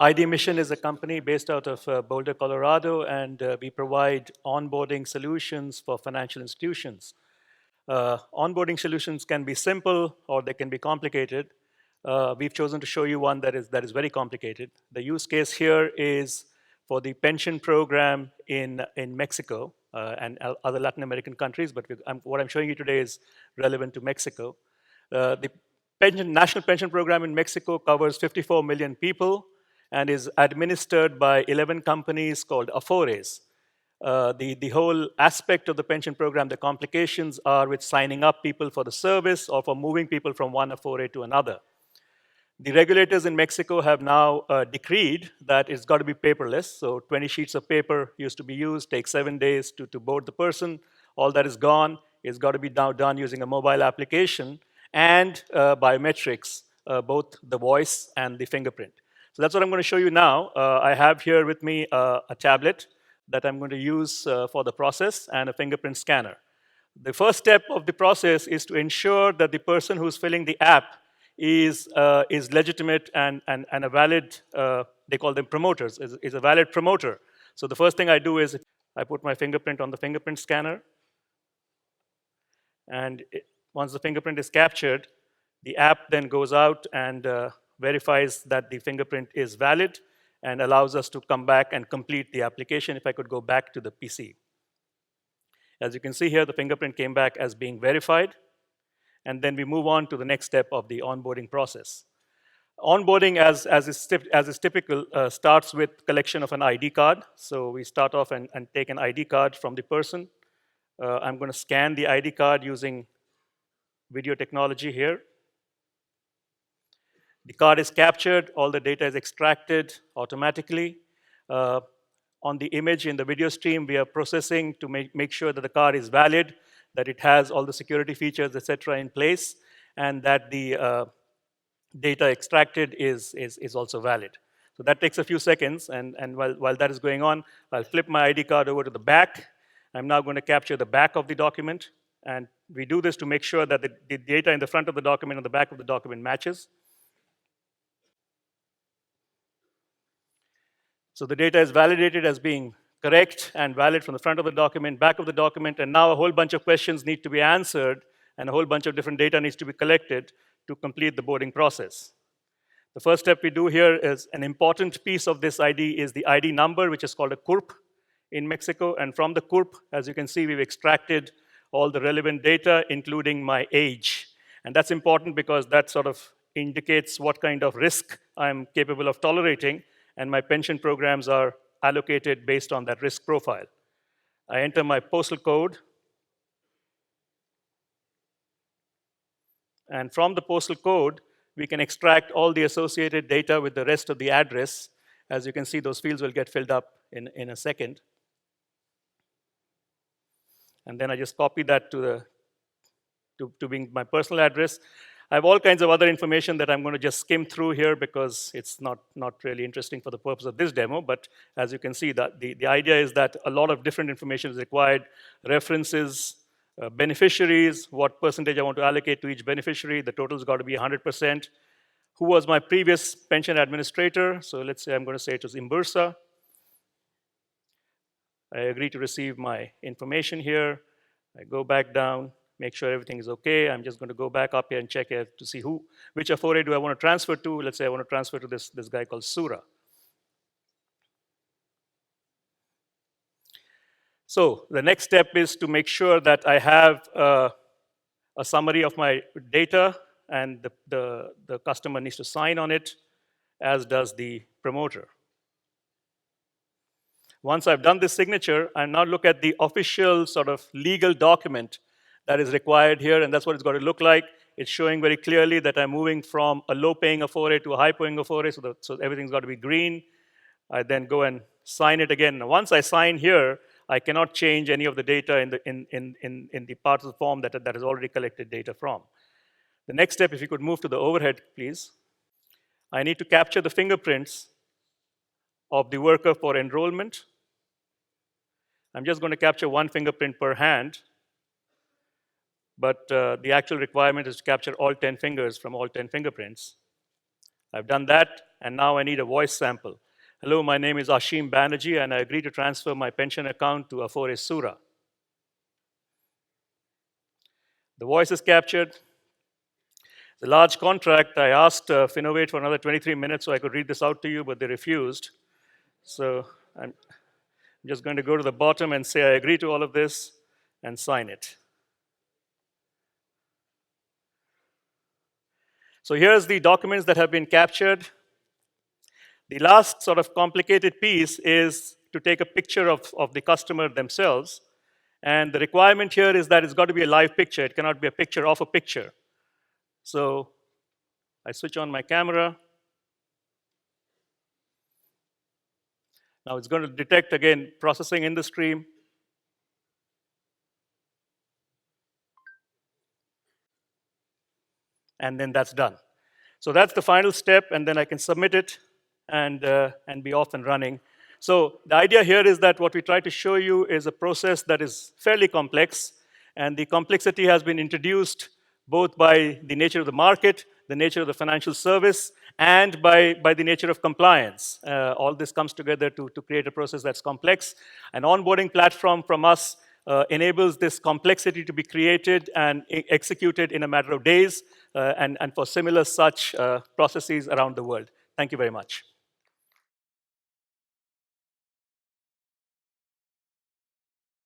IDmission is a company based out of Boulder, Colorado, and we provide onboarding solutions for financial institutions. Onboarding solutions can be simple or they can be complicated. We've chosen to show you one that is very complicated. The use case here is for the pension program in Mexico and other Latin American countries, but what I'm showing you today is relevant to Mexico. The national pension program in Mexico covers 54 million people and is administered by 11 companies called Afores. The whole aspect of the pension program, the complications are with signing up people for the service or for moving people from one Afore to another. The regulators in Mexico have now decreed that it's got to be paperless. So 20 sheets of paper used to be used, takes 7 days to board the person. All that is gone. It's got to be now done using a mobile application and biometrics, both the voice and the fingerprint. So that's what I'm going to show you now. I have here with me a tablet that I'm going to use for the process and a fingerprint scanner. The first step of the process is to ensure that the person who's filling the app is legitimate and a valid, they call them promoters, is a valid promoter. So the first thing I do is I put my fingerprint on the fingerprint scanner. And once the fingerprint is captured, the app then goes out and verifies that the fingerprint is valid and allows us to come back and complete the application. If I could go back to the PC. As you can see here, the fingerprint came back as being verified. And then we move on to the next step of the onboarding process. Onboarding, as is typical, starts with collection of an ID card. So we start off and take an ID card from the person. I'm going to scan the ID card using video technology here. The card is captured. All the data is extracted automatically. On the image in the video stream, we are processing to make sure that the card is valid, that it has all the security features, etc., in place, and that the data extracted is also valid. So that takes a few seconds, and while that is going on, I'll flip my ID card over to the back. I'm now going to capture the back of the document, and we do this to make sure that the data in the front of the document and the back of the document matches. So the data is validated as being correct and valid from the front of the document, back of the document, and now a whole bunch of questions need to be answered and a whole bunch of different data needs to be collected to complete the boarding process. The first step we do here is an important piece of this ID is the ID number, which is called a CURP in Mexico, and from the CURP, as you can see, we've extracted all the relevant data, including my age. And that's important because that sort of indicates what kind of risk I'm capable of tolerating, and my pension programs are allocated based on that risk profile. I enter my postal code, and from the postal code, we can extract all the associated data with the rest of the address. As you can see, those fields will get filled up in a second. And then I just copy that to being my personal address. I have all kinds of other information that I'm going to just skim through here because it's not really interesting for the purpose of this demo. But as you can see, that the idea is that a lot of different information is required. References, beneficiaries, what percentage I want to allocate to each beneficiary. The total's got to be 100%. Who was my previous pension administrator? So let's say I'm going to say it was Imbursa. I agree to receive my information here. I go back down, make sure everything is okay. I'm just going to go back up here and check here to see which Afore do I want to transfer to. Let's say I want to transfer to this guy called Sura. So the next step is to make sure that I have a summary of my data, and the customer needs to sign on it, as does the promoter. Once I've done this signature, I now look at the official sort of legal document that is required here, and that's what it's got to look like. It's showing very clearly that I'm moving from a low-paying Afore to a high-paying Afore, so everything's got to be green. I then go and sign it again. Now, once I sign here, I cannot change any of the data in the parts of the form that has already collected data from. The next step, if you could move to the overhead, please. I need to capture the fingerprints of the worker for enrollment. I'm just going to capture one fingerprint per hand, but the actual requirement is to capture all 10 fingers from all 10 fingerprints. I've done that, and now I need a voice sample. Hello, my name is Ashim Banerjee, and I agree to transfer my pension account to Afore Sura. The voice is captured. The large contract, I asked Finovate for another 23 minutes so I could read this out to you, but they refused. So I'm just going to go to the bottom and say I agree to all of this and sign it. So here's the documents that have been captured. The last sort of complicated piece is to take a picture of the customer themselves. And the requirement here is that it's got to be a live picture. It cannot be a picture of a picture. So I switch on my camera. Now it's going to detect, again, processing in the stream. And then that's done. So that's the final step, and then I can submit it and be off and running. So the idea here is that what we try to show you is a process that is fairly complex, and the complexity has been introduced both by the nature of the market, the nature of the financial service, and by the nature of compliance. All this comes together to create a process that's complex. An onboarding platform from us enables this complexity to be created and executed in a matter of days, and for similar such processes around the world. Thank you very much.